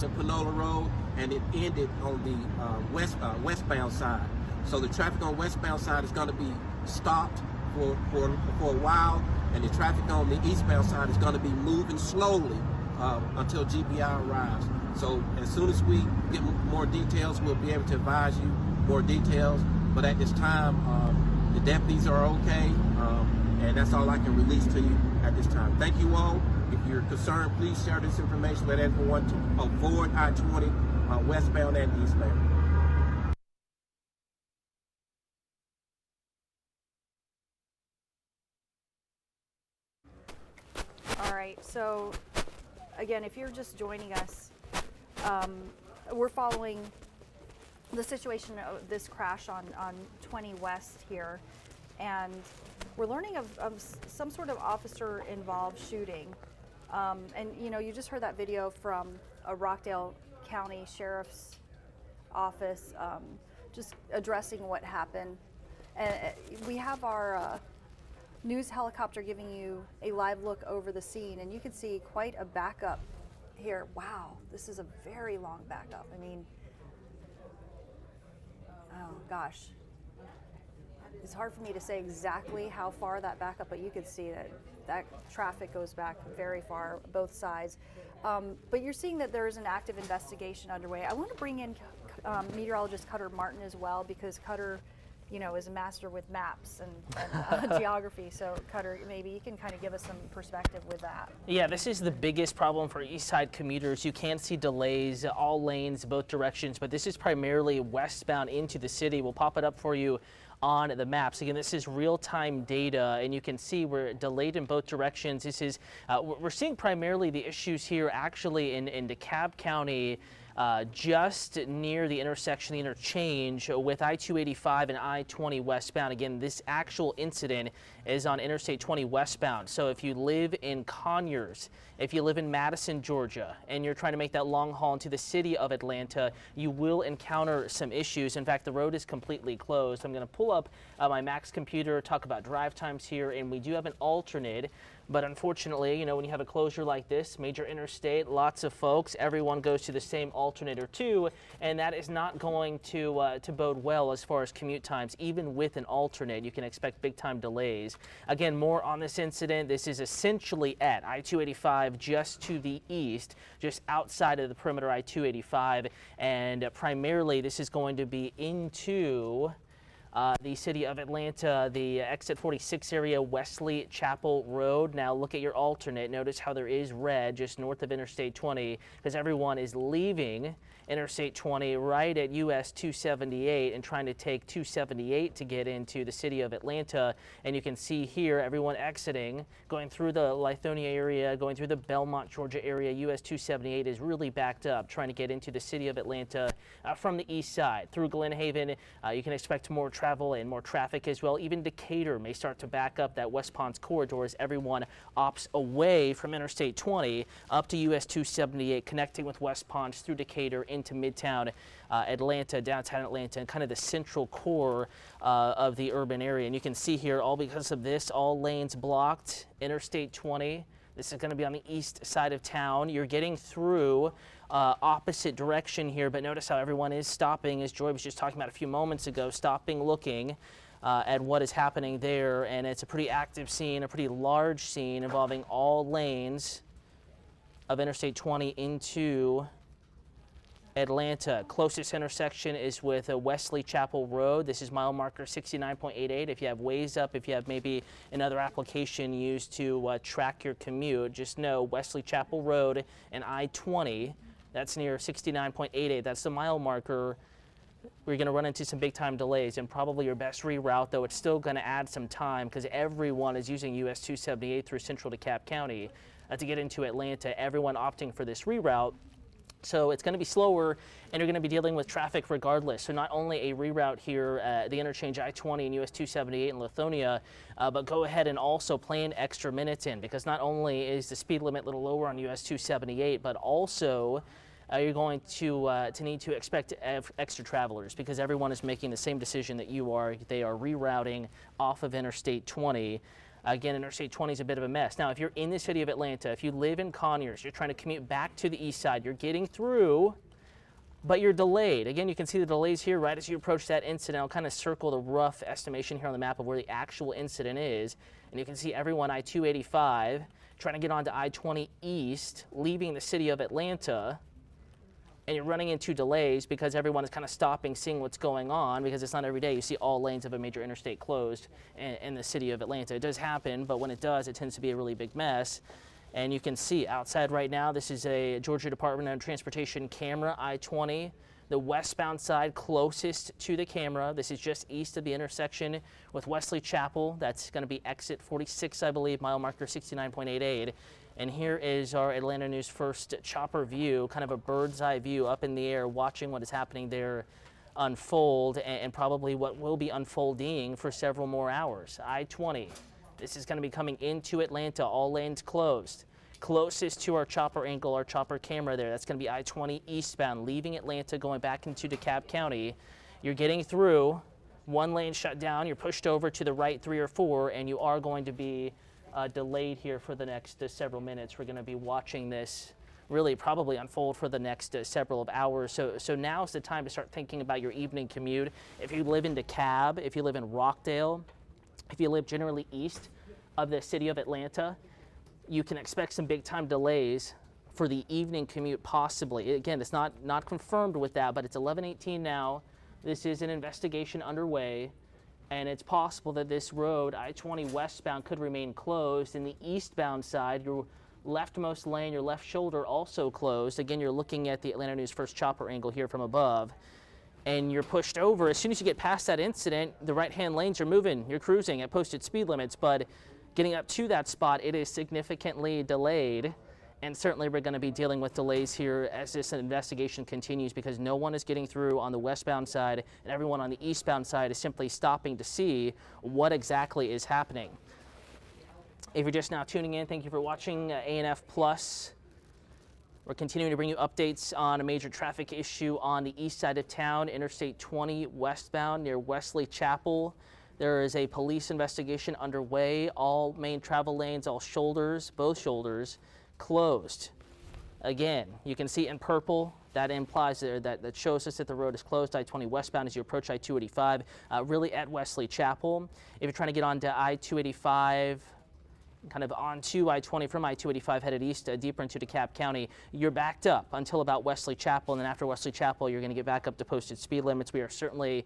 Anderson Panola Road, and it ended on the westbound side. So the traffic on westbound side is going to be stopped for a while, and the traffic on the eastbound side is going to be moving slowly until GBI arrives. So as soon as we get more details, we'll be able to advise you more details. But at this time, the deputies are okay, and that's all I can release to you at this time. Thank you all. If you're concerned, please share this information with everyone to avoid I-20 westbound and eastbound. All right, so again, if you're just joining us, we're following the situation of this crash on 20 West here, and we're learning of some sort of officer-involved shooting. And you know, you just heard that video from a Rockdale County Sheriff's Office just addressing what happened. And we have our news helicopter giving you a live look over the scene, and you can see quite a backup here. Wow, this is a very long backup. I mean, oh gosh. It's hard for me to say exactly how far that backup, but you can see that traffic goes back very far, both sides. But you're seeing that there is an active investigation underway. I want to bring in meteorologist Cutter Martin as well, because Cutter, you know, is a master with maps and geography. So Cutter, maybe you can kind of give us some perspective with that. Yeah, this is the biggest problem for East Side commuters. You can see delays, all lanes, both directions, but this is primarily westbound into the city. We'll pop it up for you on the maps. Again, this is real-time data, and you can see we're delayed in both directions. This is, we're seeing primarily the issues here actually in DeKalb County, just near the intersection, the interchange with I-285 and I-20 westbound. Again, this actual incident is on Interstate 20 westbound. So if you live in Conyers, if you live in Madison, Georgia, and you're trying to make that long haul into the city of Atlanta, you will encounter some issues. In fact, the road is completely closed. I'm going to pull up my Max computer, talk about drive times here, and we do have an alternate. But unfortunately, you know, when you have a closure like this, major interstate, lots of folks, everyone goes to the same alternate or two, and that is not going to bode well as far as commute times. Even with an alternate, you can expect big time delays. Again, more on this incident. This is essentially at I-285 just to the east, just outside of the perimeter I-285, and primarily this is going to be into the city of Atlanta, the exit 46 area, Wesley Chapel Road. Now look at your alternate. Notice how there is red just north of Interstate 20, because everyone is leaving Interstate 20 right at US 278 and trying to take 278 to get into the city of Atlanta. And you can see here everyone exiting, going through the Lithonia area, going through the Belmont, Georgia area. US 278 is really backed up, trying to get into the city of Atlanta from the east side. Through Glen Haven, you can expect more travel and more traffic as well. Even Decatur may start to back up that West Ponds corridor as everyone opts away from Interstate 20 up to US 278, connecting with West Ponds through Decatur into Midtown Atlanta, downtown Atlanta, and kind of the central core of the urban area. And you can see here, all because of this, all lanes blocked. Interstate 20. This is going to be on the east side of town. You're getting through opposite direction here, but notice how everyone is stopping, as Joy was just talking about a few moments ago, stopping, looking at what is happening there. And it's a pretty active scene, a pretty large scene involving all lanes of Interstate 20 into Atlanta. Closest intersection is with Wesley Chapel Road. This is mile marker 69.88. If you have Waze up, if you have maybe another application used to track your commute, just know Wesley Chapel Road and I-20, that's near 69.88. That's the mile marker. We're going to run into some big time delays, and probably your best reroute, though it's still going to add some time because everyone is using US 278 through central DeKalb County to get into Atlanta. Everyone opting for this reroute. So it's going to be slower, and you're going to be dealing with traffic regardless. So not only a reroute here at the interchange I-20 and US 278 in Lithonia, but go ahead and also plan extra minutes in, because not only is the speed limit a little lower on US 278, but also you're going to need to expect extra travelers, because everyone is making the same decision that you are. They are rerouting off of Interstate 20. Again, Interstate 20 is a bit of a mess. Now, if you're in the city of Atlanta, if you live in Conyers, you're trying to commute back to the east side, you're getting through, but you're delayed. Again, you can see the delays here right as you approach that incident. I'll kind of circle the rough estimation here on the map of where the actual incident is. And you can see everyone I-285 trying to get onto I-20 East, leaving the city of Atlanta. And you're running into delays because everyone is kind of stopping, seeing what's going on, because it's not every day you see all lanes of a major interstate closed in the city of Atlanta. It does happen, but when it does, it tends to be a really big mess. And you can see outside right now, this is a Georgia Department of Transportation camera, I-20, the westbound side closest to the camera. This is just east of the intersection with Wesley Chapel. That's going to be exit 46, I believe, mile marker 69.88. And here is our Atlanta News First chopper view, kind of a bird's eye view up in the air, watching what is happening there unfold, and probably what will be unfolding for several more hours. I-20, this is going to be coming into Atlanta, all lanes closed. Closest to our chopper angle, our chopper camera there, that's going to be I-20 eastbound, leaving Atlanta, going back into DeKalb County. You're getting through, one lane shut down, you're pushed over to the right 3 or 4, and you are going to be delayed here for the next several minutes. We're going to be watching this really probably unfold for the next several of hours. So now's the time to start thinking about your evening commute. If you live in DeKalb, if you live in Rockdale, if you live generally east of the city of Atlanta, you can expect some big time delays for the evening commute possibly. Again, it's not confirmed with that, but it's 11:18 now. This is an investigation underway. And it's possible that this road, I-20 westbound, could remain closed. In the eastbound side, your leftmost lane, your left shoulder also closed. Again, you're looking at the Atlanta News First chopper angle here from above. And you're pushed over. As soon as you get past that incident, the right-hand lanes are moving. You're cruising at posted speed limits. But getting up to that spot, it is significantly delayed. And certainly we're going to be dealing with delays here as this investigation continues, because no one is getting through on the westbound side, and everyone on the eastbound side is simply stopping to see what exactly is happening. If you're just now tuning in, thank you for watching ANF Plus. We're continuing to bring you updates on a major traffic issue on the east side of town, Interstate 20 westbound near Wesley Chapel. There is a police investigation underway. All main travel lanes, all shoulders, both shoulders, closed. Again, you can see in purple, that implies there that shows us that the road is closed. I-20 westbound as you approach I-285, really at Wesley Chapel. If you're trying to get onto I-285, kind of onto I-20 from I-285 headed east, deeper into DeKalb County, you're backed up until about Wesley Chapel, and then after Wesley Chapel, you're going to get back up to posted speed limits. We are certainly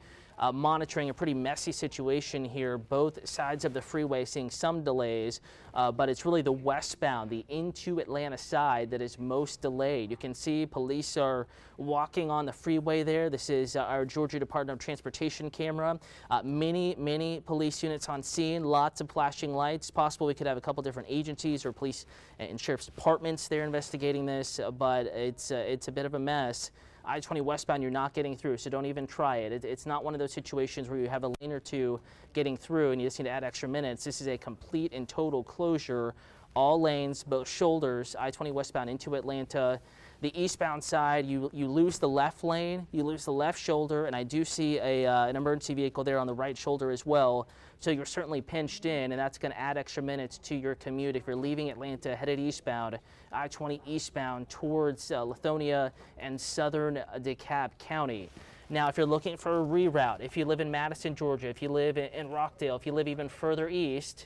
monitoring a pretty messy situation here, both sides of the freeway seeing some delays, but it's really the westbound, the into Atlanta side that is most delayed. You can see police are walking on the freeway there. This is our Georgia Department of Transportation camera. Many police units on scene, lots of flashing lights. Possible we could have a couple different agencies or police and sheriff's departments there investigating this, but it's a bit of a mess. I-20 westbound, you're not getting through, so don't even try it. It's not one of those situations where you have a lane or two getting through and you just need to add extra minutes. This is a complete and total closure. All lanes, both shoulders, I-20 westbound into Atlanta. The eastbound side, you lose the left lane, you lose the left shoulder, and I do see an emergency vehicle there on the right shoulder as well. So you're certainly pinched in, and that's going to add extra minutes to your commute if you're leaving Atlanta headed eastbound, I-20 eastbound towards Lithonia and southern DeKalb County. Now, if you're looking for a reroute, if you live in Madison, Georgia, if you live in Rockdale, if you live even further east,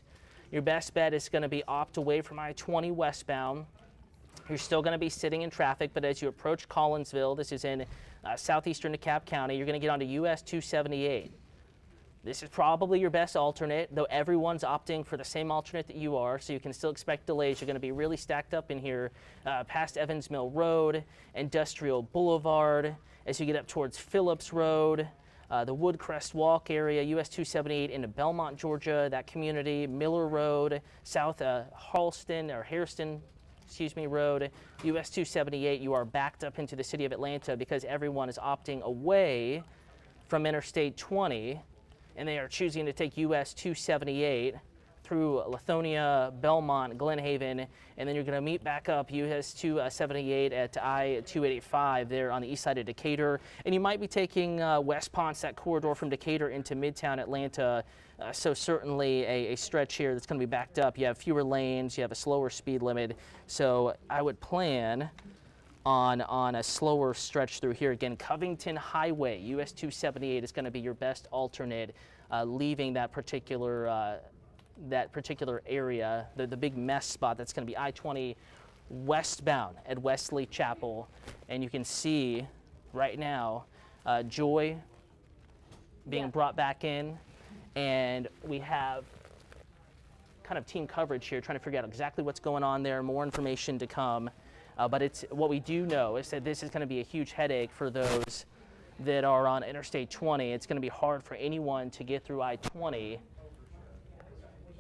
your best bet is going to be opt away from I-20 westbound. You're still going to be sitting in traffic, but as you approach Collinsville, this is in southeastern DeKalb County, you're going to get onto US 278. This is probably your best alternate, though everyone's opting for the same alternate that you are, so you can still expect delays. You're going to be really stacked up in here past Evans Mill Road, Industrial Boulevard, as you get up towards Phillips Road, the Woodcrest Walk area, US 278 into Belmont, Georgia, that community, Miller Road, South Hairston Road, US 278. You are backed up into the city of Atlanta because everyone is opting away from Interstate 20, and they are choosing to take US 278 through Lithonia, Belmont, Glen Haven, and then you're going to meet back up US 278 at I-285 there on the east side of Decatur. And you might be taking West Ponce, that corridor from Decatur into Midtown Atlanta. So certainly a stretch here that's going to be backed up. You have fewer lanes, you have a slower speed limit. So I would plan on a slower stretch through here. Again, Covington Highway, US 278 is going to be your best alternate, leaving that particular area, the big mess spot that's going to be I-20 westbound at Wesley Chapel. And you can see right now Joy being brought back in, and we have kind of team coverage here trying to figure out exactly what's going on there. More information to come. But it's what we do know is that this is going to be a huge headache for those that are on Interstate 20. It's going to be hard for anyone to get through I-20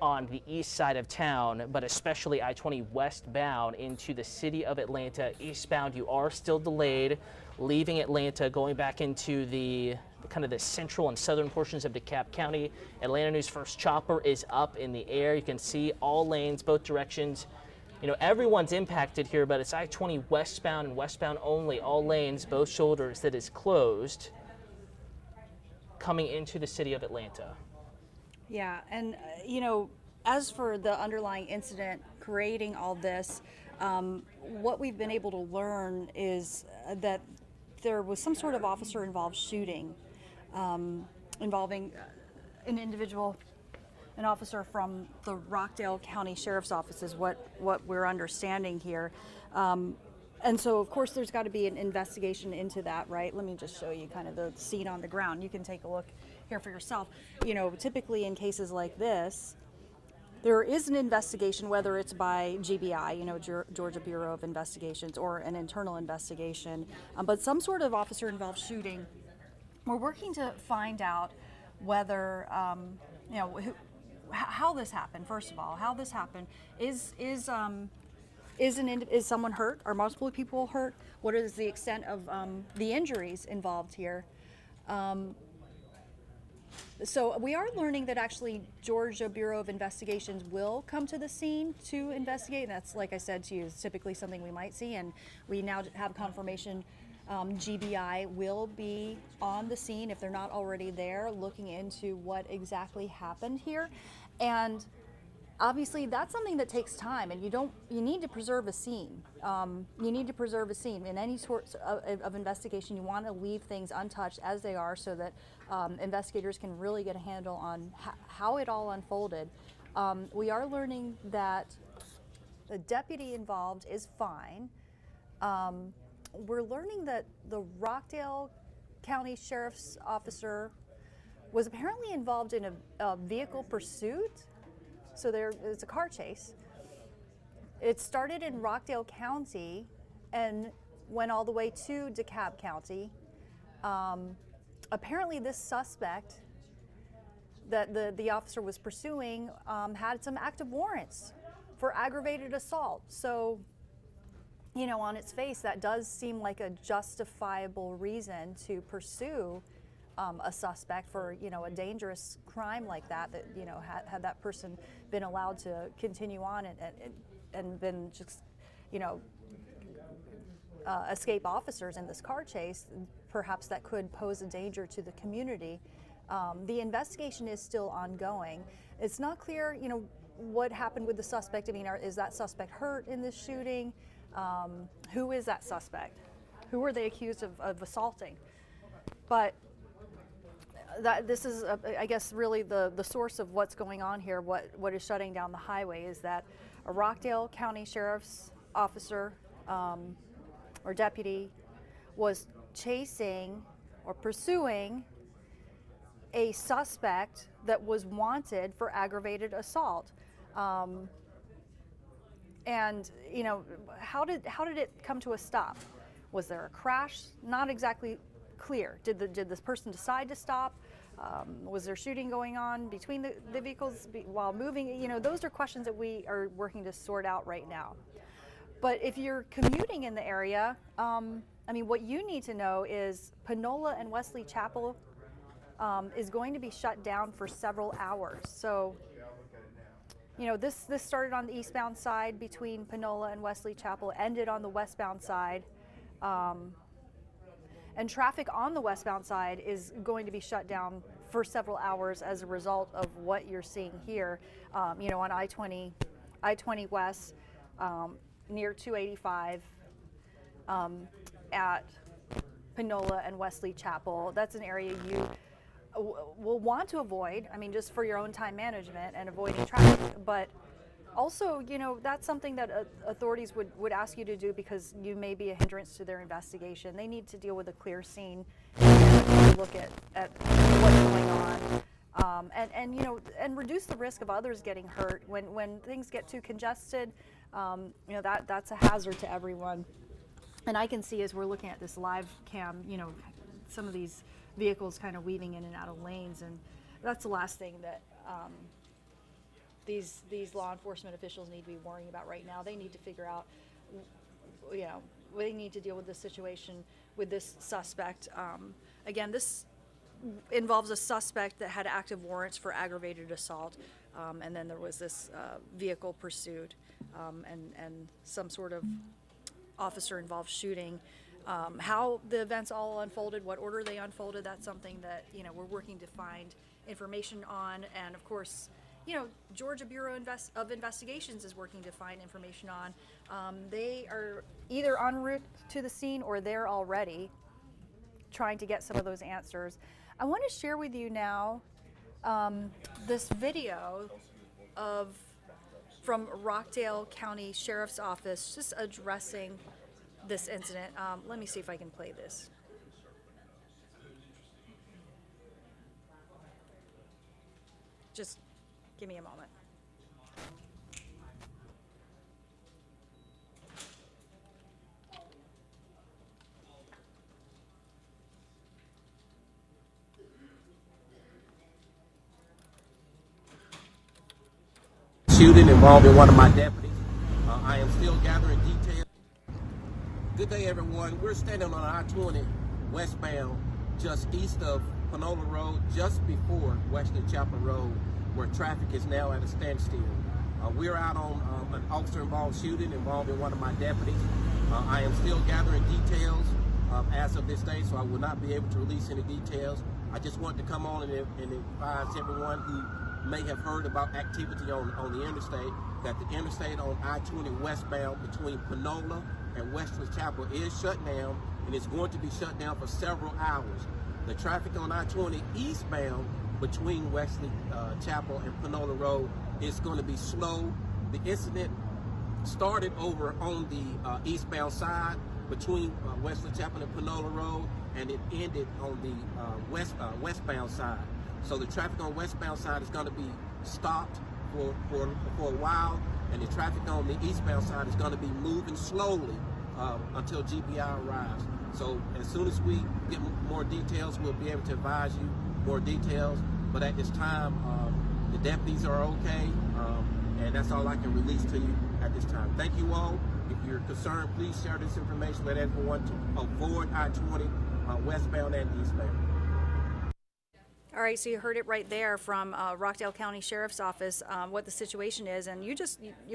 on the east side of town, but especially I-20 westbound into the city of Atlanta. Eastbound, you are still delayed, leaving Atlanta, going back into the kind of the central and southern portions of DeKalb County. Atlanta News First Chopper is up in the air. You can see all lanes, both directions. You know, everyone's impacted here, but it's I-20 westbound and westbound only, all lanes, both shoulders, that is closed coming into the city of Atlanta. Yeah, and you know, as for the underlying incident creating all this, what we've been able to learn is that there was some sort of officer-involved shooting involving an individual. An officer from the Rockdale County Sheriff's Office is what we're understanding here. And so, of course, there's got to be an investigation into that, right? Let me just show you kind of the scene on the ground. You can take a look here for yourself. You know, typically in cases like this, there is an investigation, whether it's by GBI, you know, Georgia Bureau of Investigations, or an internal investigation, but some sort of officer-involved shooting. We're working to find out whether, you know, how this happened. First of all, how this happened. Is someone hurt? Are multiple people hurt? What is the extent of the injuries involved here? So we are learning that actually Georgia Bureau of Investigations will come to the scene to investigate. And that's, like I said to you, is typically something we might see. And we now have confirmation GBI will be on the scene, if they're not already there, looking into what exactly happened here. And obviously that's something that takes time, and you need to preserve a scene. You need to preserve a scene. In any sort of investigation, you want to leave things untouched as they are, so that investigators can really get a handle on how it all unfolded. We are learning that the deputy involved is fine. We're learning that the Rockdale County Sheriff's Officer was apparently involved in a vehicle pursuit. So it's a car chase. It started in Rockdale County and went all the way to DeKalb County. Apparently this suspect that the officer was pursuing had some active warrants for aggravated assault. So, you know, on its face, that does seem like a justifiable reason to pursue a suspect for, you know, a dangerous crime like that, you know, had that person been allowed to continue on and been just, you know, escape officers in this car chase, perhaps that could pose a danger to the community. The investigation is still ongoing. It's not clear, you know, what happened with the suspect. I mean, is that suspect hurt in this shooting? Who is that suspect? Who are they accused of assaulting? But this is, I guess, really the source of what's going on here. What is shutting down the highway is that a Rockdale County Sheriff's Officer or deputy was chasing or pursuing a suspect that was wanted for aggravated assault. And you know, how did it come to a stop? Was there a crash? Not exactly clear. Did this person decide to stop? Was there shooting going on between the vehicles while moving? You know, those are questions that we are working to sort out right now. But if you're commuting in the area, I mean, what you need to know is Panola and Wesley Chapel is going to be shut down for several hours. So you know, this started on the eastbound side between Panola and Wesley Chapel, ended on the westbound side. And traffic on the westbound side is going to be shut down for several hours as a result of what you're seeing here. You know, on I-20 West, near 285, at Panola and Wesley Chapel. That's an area you will want to avoid. I mean, just for your own time management and avoiding traffic, but also, you know, that's something that authorities would ask you to do because you may be a hindrance to their investigation. They need to deal with a clear scene and look at what's going on, and you know, and reduce the risk of others getting hurt. When things get too congested, you know, that's a hazard to everyone. And I can see as we're looking at this live cam, you know, some of these vehicles kind of weaving in and out of lanes, and that's the last thing that these law enforcement officials need to be worrying about right now. They need to figure out, you know, they need to deal with the situation with this suspect. Again, this involves a suspect that had active warrants for aggravated assault, and then there was this vehicle pursuit, and some sort of officer-involved shooting. How the events all unfolded, what order they unfolded, that's something that, you know, we're working to find information on. And of course, you know, Georgia Bureau of Investigations is working to find information on. They are either en route to the scene or they're already trying to get some of those answers. I want to share with you now this video from Rockdale County Sheriff's Office just addressing this incident. Let me see if I can play this. Just give me a moment. Shooting involving one of my deputies. I am still gathering details. Good day, everyone. We're standing on I-20 westbound, just east of Panola Road, just before Wesley Chapel Road, where traffic is now at a standstill. We're out on an officer-involved shooting involving one of my deputies. I am still gathering details as of this day, so I will not be able to release any details. I just want to come on and advise everyone who may have heard about activity on the interstate, that the interstate on I-20 westbound between Panola and Wesley Chapel is shut down, and it's going to be shut down for several hours. The traffic on I-20 eastbound between Wesley Chapel and Panola Road is going to be slow. The incident started over on the eastbound side between Wesley Chapel and Panola Road, and it ended on the westbound side. So the traffic on westbound side is going to be stopped for a while, and the traffic on the eastbound side is going to be moving slowly until GBI arrives. So as soon as we get more details, we'll be able to advise you more details. But at this time, the deputies are okay, and that's all I can release to you at this time. Thank you all. If you're concerned, please share this information with everyone to avoid I-20 westbound and eastbound. All right, so you heard it right there from Rockdale County Sheriff's Office, what the situation is, and you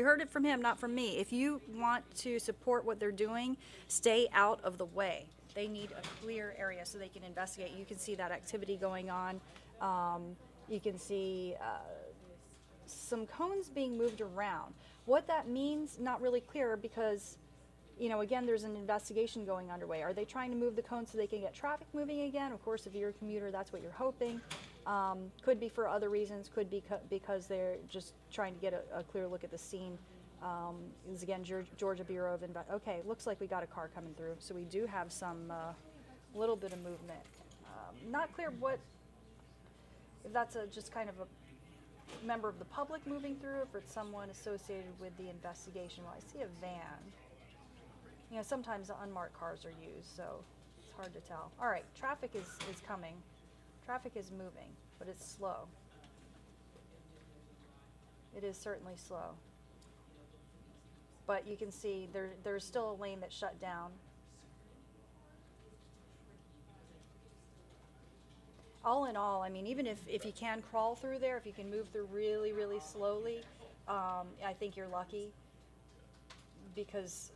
heard it from him, not from me. If you want to support what they're doing, stay out of the way. They need a clear area so they can investigate. You can see that activity going on. You can see some cones being moved around. What that means, not really clear, because, you know, again, there's an investigation going underway. Are they trying to move the cones so they can get traffic moving again? Of course, if you're a commuter, that's what you're hoping. Could be for other reasons, could be because they're just trying to get a clear look at the scene. Is again, Georgia Bureau of okay, looks like we got a car coming through. So we do have some little bit of movement. Not clear if that's just kind of a member of the public moving through, if it's someone associated with the investigation. Well, I see a van. You know, sometimes the unmarked cars are used, so it's hard to tell. All right, traffic is coming. Traffic is moving, but it's slow. It is certainly slow. But you can see there's still a lane that's shut down. All in all, I mean, even if you can crawl through there, if you can move through really, really slowly, I think you're lucky because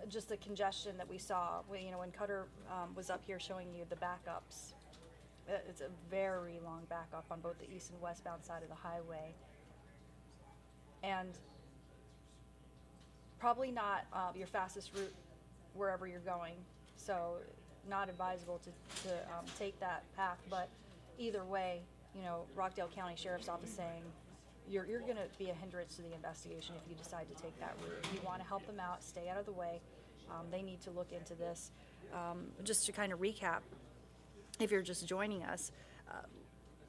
just the congestion that we saw, when Cutter was up here showing you the backups, it's a very long backup on both the east and westbound side of the highway. And probably not your fastest route wherever you're going. So not advisable to take that path, but either way, Rockdale County Sheriff's Office saying you're going to be a hindrance to the investigation if you decide to take that route. You want to help them out, stay out of the way. They need to look into this. Just to kind of recap, if you're just joining us,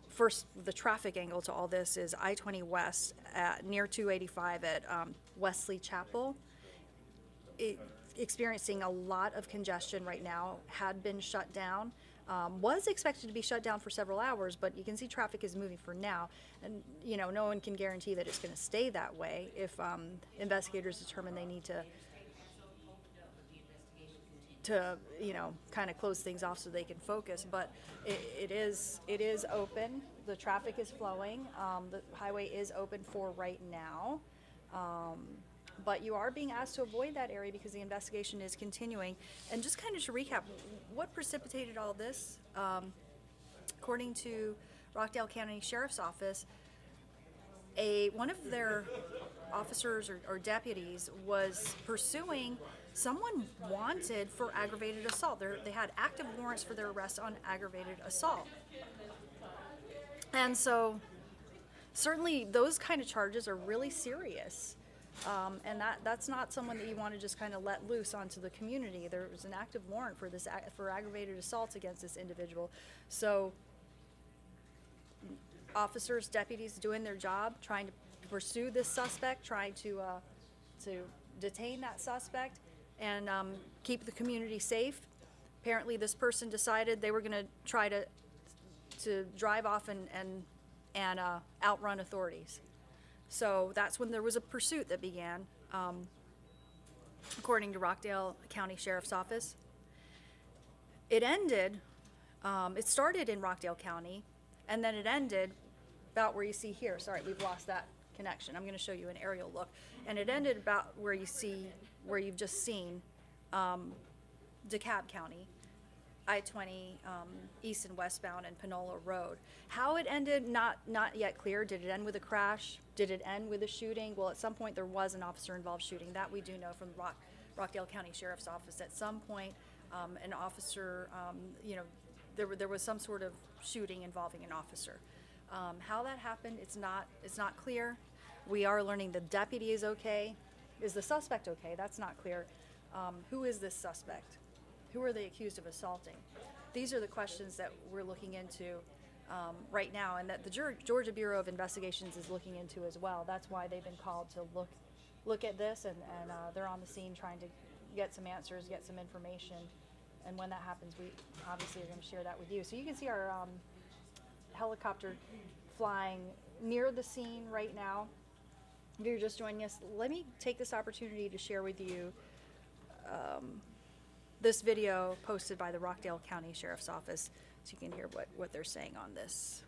first, the traffic angle to all this is I-20 West near 285 at Wesley Chapel. Experiencing a lot of congestion right now, had been shut down, was expected to be shut down for several hours, but you can see traffic is moving for now. And, no one can guarantee that it's going to stay that way if investigators determine they need to kind of close things off so they can focus. But it is open. The traffic is flowing. The highway is open for right now. But you are being asked to avoid that area because the investigation is continuing. And just kind of to recap, what precipitated all this, according to Rockdale County Sheriff's Office, one of their officers or deputies was pursuing someone wanted for aggravated assault. They had active warrants for their arrest on aggravated assault. And so certainly those kind of charges are really serious. And that's not someone that you want to just kind of let loose onto the community. There was an active warrant for aggravated assault against this individual. So officers, deputies doing their job, trying to pursue this suspect, trying to detain that suspect and keep the community safe. Apparently this person decided they were going to try to drive off and outrun authorities. So that's when there was a pursuit that began, according to Rockdale County Sheriff's Office. It ended, it started in Rockdale County, and then it ended about where you see here. Sorry, we've lost that connection. I'm going to show you an aerial look. And it ended about where you've just seen DeKalb County, I-20 east and westbound and Panola Road. How it ended, not yet clear. Did it end with a crash? Did it end with a shooting? Well, at some point there was an officer-involved shooting. That we do know from Rockdale County Sheriff's Office. At some point, an officer, there was some sort of shooting involving an officer. How that happened, it's not clear. We are learning the deputy is okay. Is the suspect okay? That's not clear. Who is this suspect? Who are they accused of assaulting? These are the questions that we're looking into right now, and that the Georgia Bureau of Investigations is looking into as well. That's why they've been called to look at this, and they're on the scene trying to get some answers, get some information. And when that happens, we obviously are going to share that with you. So you can see our helicopter flying near the scene right now. If you're just joining us, let me take this opportunity to share with you this video posted by the Rockdale County Sheriff's Office so you can hear what they're saying on this.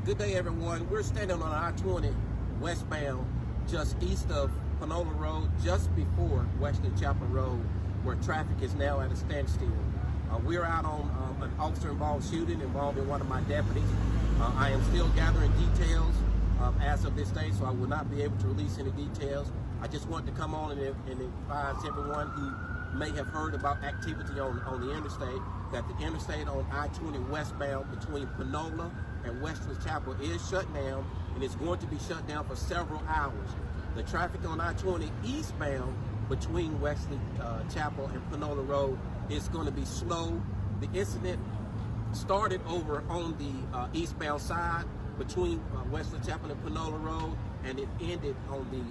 Good day, everyone. We're standing on I-20 westbound, just east of Panola Road, just before Wesley Chapel Road, where traffic is now at a standstill. We're out on an officer-involved shooting involving one of my deputies. I am still gathering details as of this day, so I will not be able to release any details. I just want to come on and advise everyone who may have heard about activity on the interstate, that the interstate on I-20 westbound between Panola and Wesley Chapel is shut down, and it's going to be shut down for several hours. The traffic on I-20 eastbound between Wesley Chapel and Panola Road is going to be slow. The incident started over on the eastbound side between Wesley Chapel and Panola Road, and it ended on the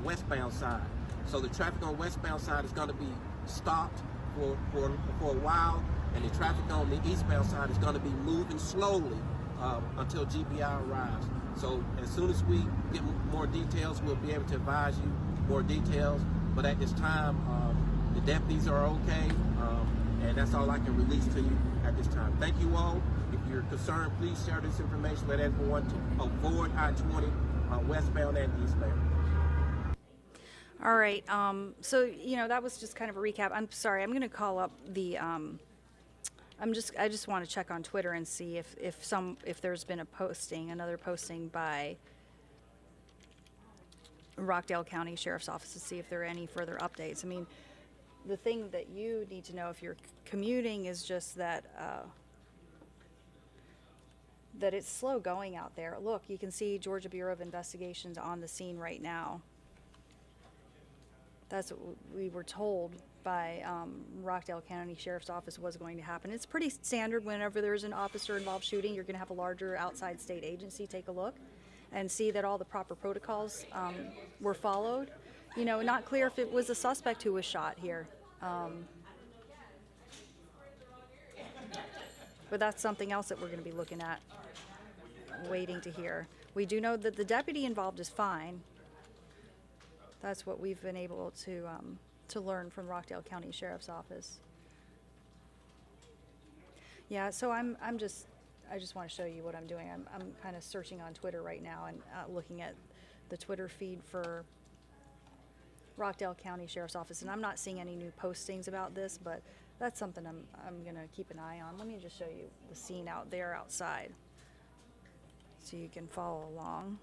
westbound side. So the traffic on westbound side is going to be stopped for a while, and the traffic on the eastbound side is going to be moving slowly until GBI arrives. So as soon as we get more details, we'll be able to advise you more details. But at this time, the deputies are okay. And that's all I can release to you at this time. Thank you all. If you're concerned, please share this information. Let everyone to avoid I-20 westbound and eastbound. All right. So that was just kind of a recap. I'm sorry. I'm going to call up the. I just want to check on Twitter and see if there's been another posting by Rockdale County Sheriff's Office to see if there are any further updates. I mean, the thing that you need to know if you're commuting is just that that it's slow going out there. Look, you can see Georgia Bureau of Investigations on the scene right now. That's what we were told by Rockdale County Sheriff's Office was going to happen. It's pretty standard whenever there's an officer-involved shooting. You're going to have a larger outside state agency take a look and see that all the proper protocols were followed. Not clear if it was a suspect who was shot here. But that's something else that we're going to be looking at, waiting to hear. We do know that the deputy involved is fine. That's what we've been able to learn from Rockdale County Sheriff's Office. Yeah, so I just want to show you what I'm doing. I'm kind of searching on Twitter right now and looking at the Twitter feed for Rockdale County Sheriff's Office, and I'm not seeing any new postings about this, but that's something I'm gonna keep an eye on. Let me just show you the scene out there outside so you can follow along.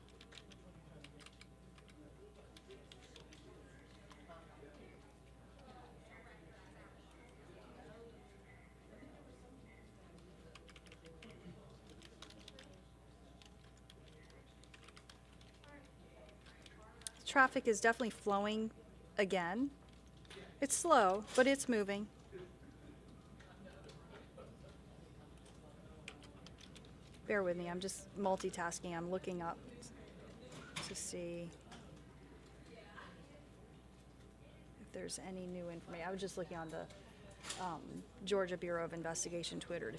Traffic is definitely flowing again. It's slow, but it's moving. Bear with me, I'm just multitasking. I'm looking up to see if there's any new information. I was just looking on the Georgia Bureau of Investigation Twitter to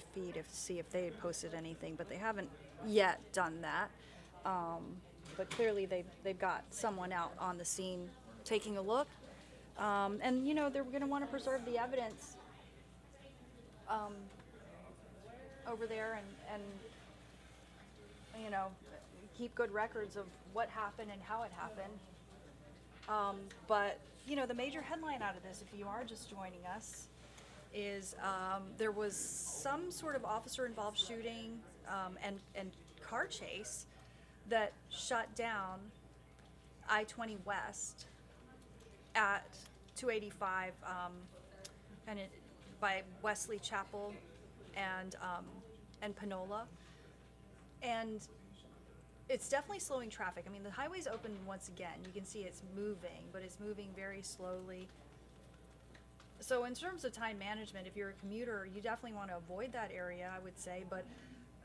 see if they had posted anything, but they haven't yet done that. But clearly they've got someone out on the scene taking a look. And they're going to want to preserve the evidence over there and keep good records of what happened and how it happened. But the major headline out of this, if you are just joining us, is there was some sort of officer-involved shooting and car chase that shut down I-20 West at 285 by Wesley Chapel and Panola, and it's definitely slowing traffic. I mean, the highway's open once again. You can see it's moving, but it's moving very slowly. So in terms of time management, if you're a commuter, you definitely want to avoid that area, I would say. But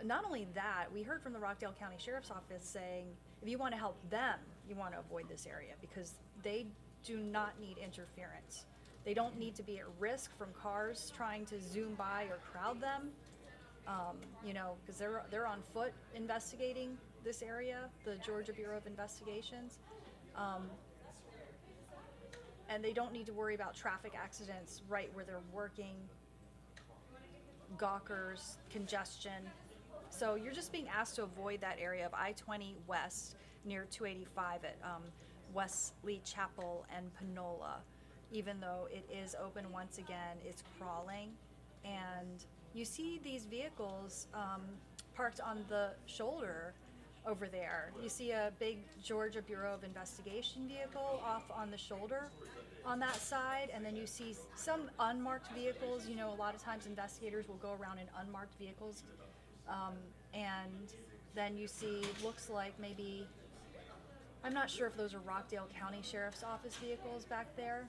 not only that, we heard from the Rockdale County Sheriff's Office saying if you want to help them, you want to avoid this area because they do not need interference. They don't need to be at risk from cars trying to zoom by or crowd them, because they're on foot investigating this area, the Georgia Bureau of Investigations. And they don't need to worry about traffic accidents right where they're working, gawkers, congestion. So you're just being asked to avoid that area of I-20 West near 285 at Wesley Chapel and Panola. Even though it is open once again, it's crawling. And you see these vehicles parked on the shoulder over there. You see a big Georgia Bureau of Investigation vehicle off on the shoulder on that side, and then you see some unmarked vehicles. A lot of times investigators will go around in unmarked vehicles, and then you see, looks like maybe, I'm not sure if those are Rockdale County Sheriff's Office vehicles back there.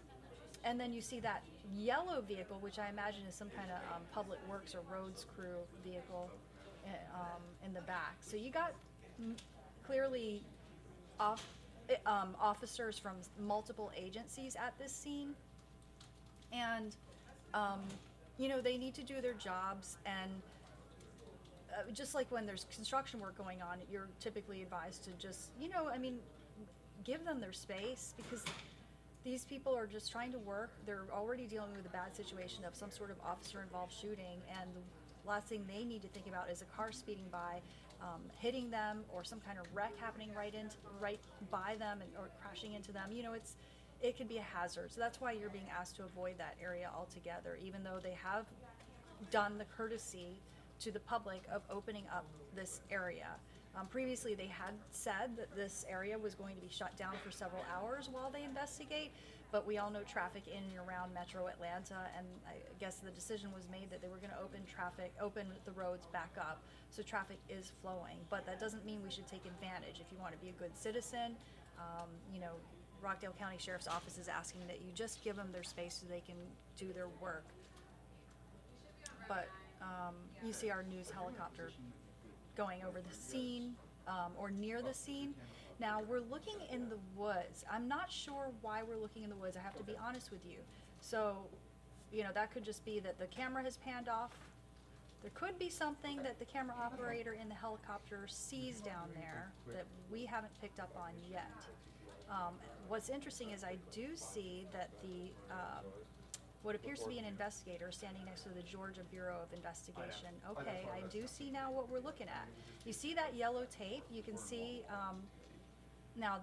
And then you see that yellow vehicle, which I imagine is some kind of public works or roads crew vehicle in the back. So you got clearly officers from multiple agencies at this scene. And, they need to do their jobs. And just like when there's construction work going on, you're typically advised to just, give them their space, because These people are just trying to work. They're already dealing with a bad situation of some sort of officer-involved shooting, and the last thing they need to think about is a car speeding by, hitting them, or some kind of wreck happening right by them, or crashing into them. You know, it could be a hazard. So that's why you're being asked to avoid that area altogether, even though they have done the courtesy to the public of opening up this area. Previously, they had said that this area was going to be shut down for several hours while they investigate, but we all know traffic in and around Metro Atlanta, and I guess the decision was made that they were going to open the roads back up, so traffic is flowing. But that doesn't mean we should take advantage. If you want to be a good citizen, you know, Rockdale County Sheriff's Office is asking that you just give them their space so they can do their work. But you see our news helicopter going over the scene, or near the scene. Now we're looking in the woods. I'm not sure why we're looking in the woods, I have to be honest with you. So, you know, that could just be that the camera has panned off. There could be something that the camera operator in the helicopter sees down there that we haven't picked up on yet. What's interesting is I do see that the what appears to be an investigator standing next to the Georgia Bureau of Investigation. Okay, I do see now what we're looking at. You see that yellow tape? You can see, now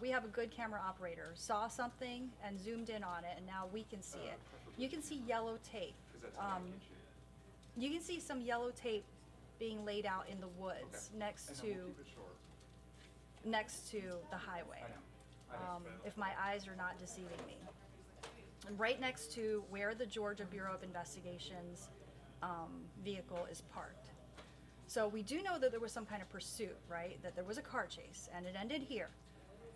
we have a good camera operator, saw something and zoomed in on it, and now we can see it. You can see yellow tape. You can see some yellow tape being laid out in the woods next to the highway, if my eyes are not deceiving me. And right next to where the Georgia Bureau of Investigation's vehicle is parked. So we do know that there was some kind of pursuit, right? That there was a car chase, and it ended here.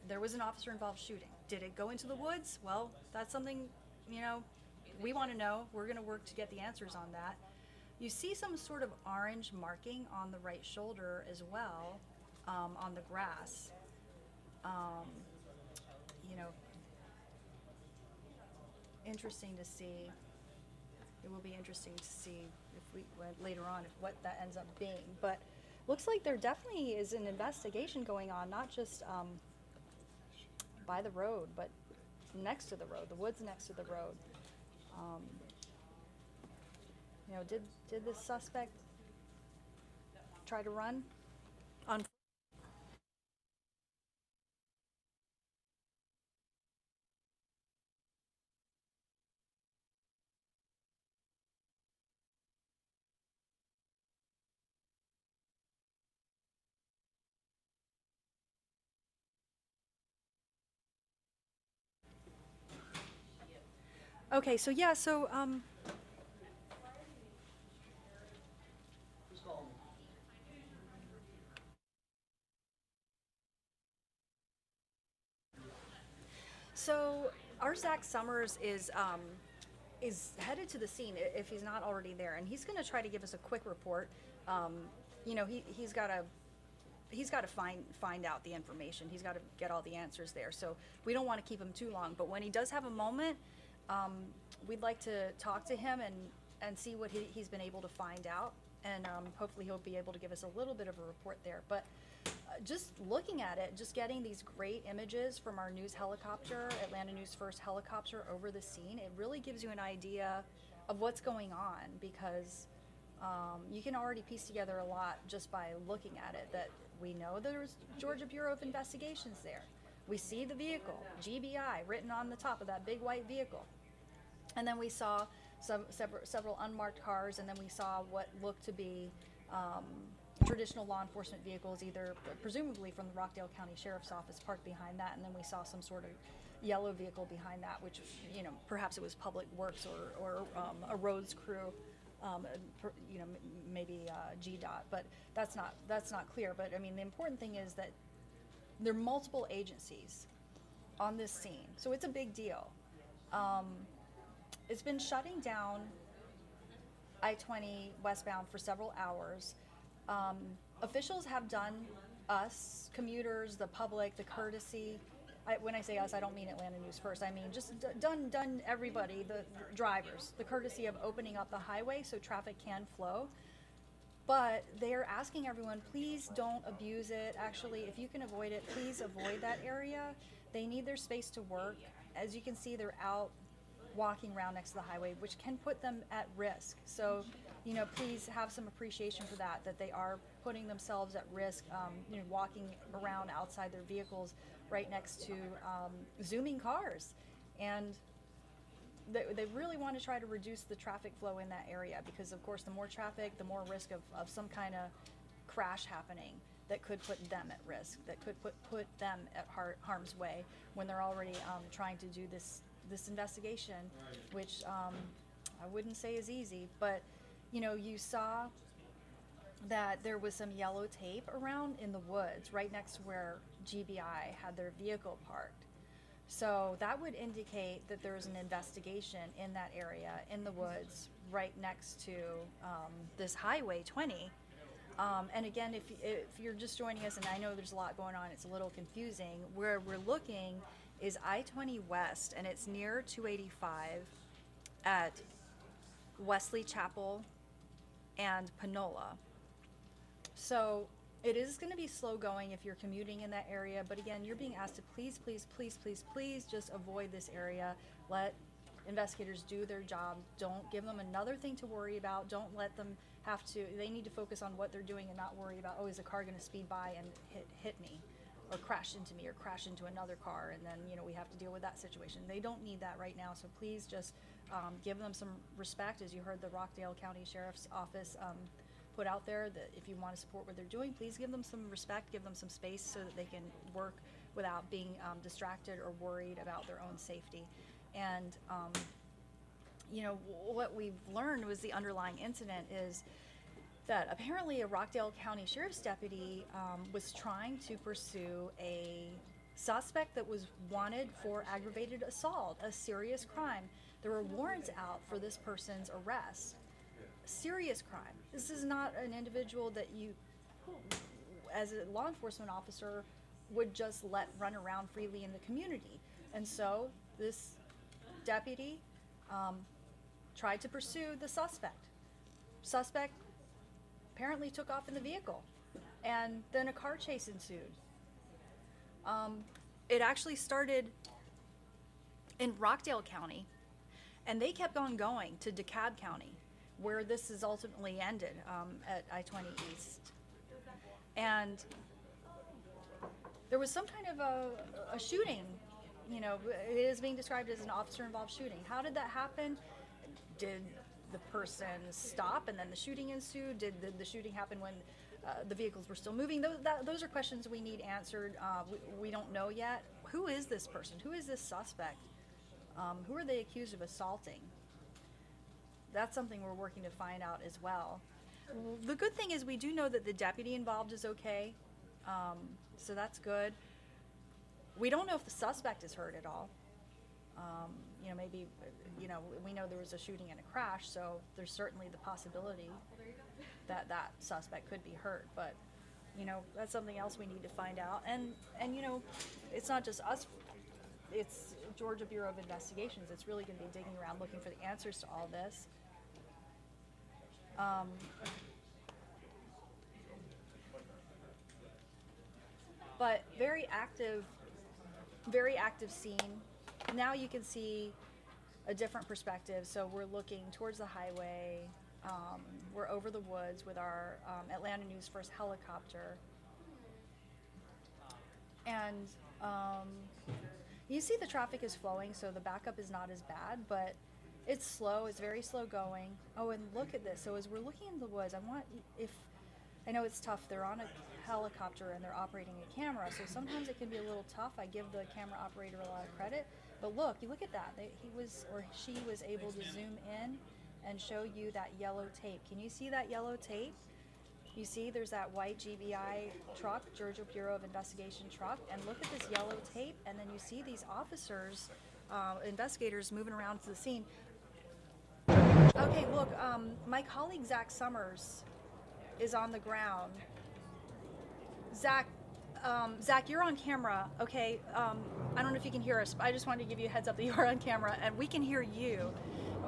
There was an officer-involved shooting. Did it go into the woods? Well, that's something, you know, we want to know. We're going to work to get the answers on that. You see some sort of orange marking on the right shoulder as well, on the grass. You know, interesting to see. It will be interesting to see if later on what that ends up being. But looks like there definitely is an investigation going on, not just by the road, but next to the road, the woods next to the road. You know, did the suspect try to run on? Okay, so yeah, so our Zach Summers is headed to the scene if he's not already there, and he's going to try to give us a quick report. You know, he's got to find out the information. He's got to get all the answers there. So we don't want to keep him too long. But when he does have a moment, we'd like to talk to him and see what he's been able to find out. And hopefully he'll be able to give us a little bit of a report there. But just looking at it, just getting these great images from our news helicopter, Atlanta News First helicopter over the scene, it really gives you an idea of what's going on, because you can already piece together a lot just by looking at it, that we know there's Georgia Bureau of Investigations there. We see the vehicle, GBI, written on the top of that big white vehicle. And then we saw several unmarked cars, and then we saw what looked to be traditional law enforcement vehicles, either presumably from the Rockdale County Sheriff's Office, parked behind that, and then we saw some sort of yellow vehicle behind that, which, you know, perhaps it was Public Works or a roads crew, you know, maybe GDOT, but that's not clear. But I mean, the important thing is that there are multiple agencies on this scene, so it's a big deal. It's been shutting down I-20 westbound for several hours. Officials have done us, commuters, the public, the courtesy. When I say us, I don't mean Atlanta News First. I mean just done everybody, the drivers, the courtesy of opening up the highway so traffic can flow. But they're asking everyone, please don't abuse it. Actually, if you can avoid it, please avoid that area. They need their space to work, as you can see, they're out walking around next to the highway, which can put them at risk. So, you know, please have some appreciation for that they are putting themselves at risk, you know, walking around outside their vehicles right next to zooming cars. And they really want to try to reduce the traffic flow in that area, because of course the more traffic, the more risk of some kind of crash happening that could put them at risk, that could put them at harm's way when they're already trying to do this investigation, which I wouldn't say is easy. But you know, you saw that there was some yellow tape around in the woods right next to where GBI had their vehicle parked. So that would indicate that there's an investigation in that area, in the woods, right next to this Highway 20. And again, if you're just joining us, and I know there's a lot going on, it's a little confusing, where we're looking is I-20 West, and it's near 285 at Wesley Chapel and Panola. So it is going to be slow going if you're commuting in that area, but again, you're being asked to please, please, please, please, please just avoid this area. Let investigators do their job. Don't give them another thing to worry about. Don't let them have to, they need to focus on what they're doing and not worry about, oh, is a car going to speed by and hit me, or crash into me, or crash into another car, and then, you know, we have to deal with that situation. They don't need that right now, so please just give them some respect. As you heard the Rockdale County Sheriff's Office put out there, that if you want to support what they're doing, please give them some respect, give them some space so that they can work without being distracted or worried about their own safety. And you know, what we've learned was the underlying incident is that apparently a Rockdale County Sheriff's deputy was trying to pursue a suspect that was wanted for aggravated assault, a serious crime. There were warrants out for this person's arrest. Serious crime. This is not an individual that you, as a law enforcement officer, would just let run around freely in the community. And so this deputy tried to pursue the suspect. Suspect apparently took off in the vehicle, and then a car chase ensued. It actually started in Rockdale County, and they kept on going to DeKalb County, where this is ultimately ended at I-20 East. And there was some kind of a shooting. You know, it is being described as an officer-involved shooting. How did that happen? Did the person stop and then the shooting ensued? Did the shooting happen when the vehicles were still moving? Those are questions we need answered. We don't know yet. Who is this person? Who is this suspect? Who are they accused of assaulting? That's something we're working to find out as well. The good thing is we do know that the deputy involved is okay, so that's good. We don't know if the suspect is hurt at all. You know, maybe, you know, we know there was a shooting and a crash, so there's certainly the possibility that that suspect could be hurt. But, you know, that's something else we need to find out. And you know, it's not just us. It's Georgia Bureau of Investigations. It's really going to be digging around looking for the answers to all this. But very active scene. Now you can see a different perspective. So we're looking towards the highway. We're over the woods with our Atlanta News First helicopter. And you see the traffic is flowing, so the backup is not as bad, but it's slow, it's very slow going. Oh, and look at this. So as we're looking in the woods, I know it's tough. They're on a helicopter and they're operating a camera, so sometimes it can be a little tough. I give the camera operator a lot of credit, but look, you look at that. She was able to zoom in and show you that yellow tape. Can you see that yellow tape? You see there's that white GBI truck, Georgia Bureau of Investigation truck, and look at this yellow tape, and then you see these officers, investigators moving around to the scene. Okay, look, my colleague Zach Summers is on the ground. Zach, you're on camera, okay? I don't know if you can hear us, but I just wanted to give you a heads up that you are on camera, and we can hear you.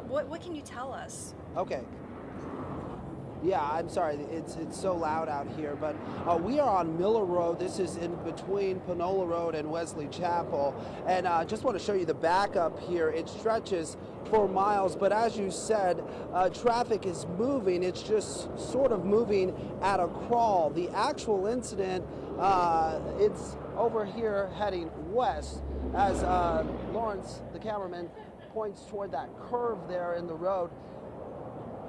What can you tell us? Okay. Yeah, I'm sorry. It's so loud out here, but we are on Miller Road. This is in between Panola Road and Wesley Chapel, and just want to show you the backup here. It stretches for miles, but as you said, traffic is moving. It's just sort of moving at a crawl. The actual incident, it's over here heading west as Lawrence, the cameraman, points toward that curve there in the road.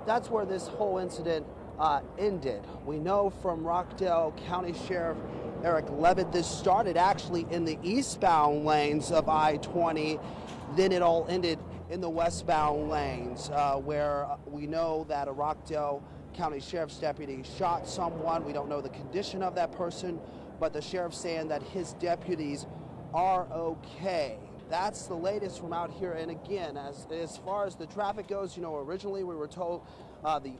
That's where this whole incident ended. We know from Rockdale County Sheriff Eric Levitt, this started actually in the eastbound lanes of I-20, then it all ended in the westbound lanes, where we know that a Rockdale County Sheriff's deputy shot someone. We don't know the condition of that person, but the sheriff's saying that his deputies are okay. That's the latest from out here. And again, as far as the traffic goes, you know, originally we were told the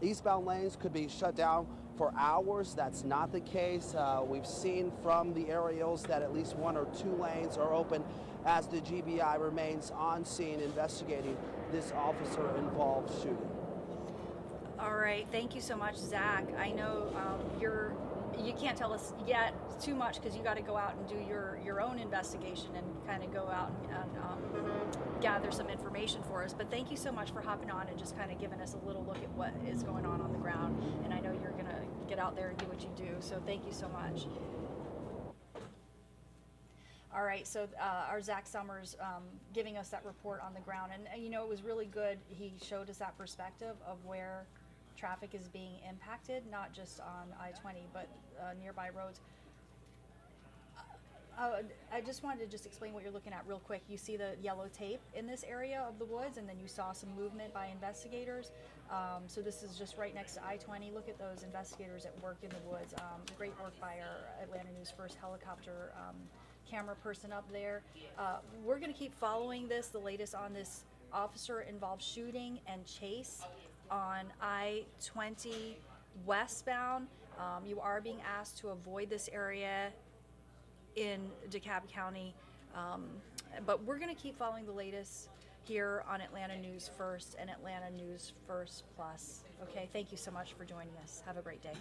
eastbound lanes could be shut down for hours. That's not the case. We've seen from the aerials that at least 1 or 2 lanes are open as the GBI remains on scene investigating this officer-involved shooting. All right, thank you so much, Zach. I know you can't tell us yet too much because you got to go out and do your own investigation and kind of go out and gather some information for us. But thank you so much for hopping on and just kind of giving us a little look at what is going on the ground. And I know you're going to get out there and do what you do, so thank you so much. All right, so our Zach Summers giving us that report on the ground. And you know, it was really good. He showed us that perspective of where traffic is being impacted, not just on I-20, but nearby roads. I just wanted to just explain what you're looking at real quick. You see the yellow tape in this area of the woods, and then you saw some movement by investigators. So this is just right next to I-20. Look at those investigators at work in the woods. Great work by our Atlanta News First helicopter camera person up there. We're going to keep following this, the latest on this officer-involved shooting and chase on I-20 westbound. You are being asked to avoid this area in DeKalb County, but we're going to keep following the latest here on Atlanta News First and Atlanta News First Plus. Okay, thank you so much for joining us. Have a great day.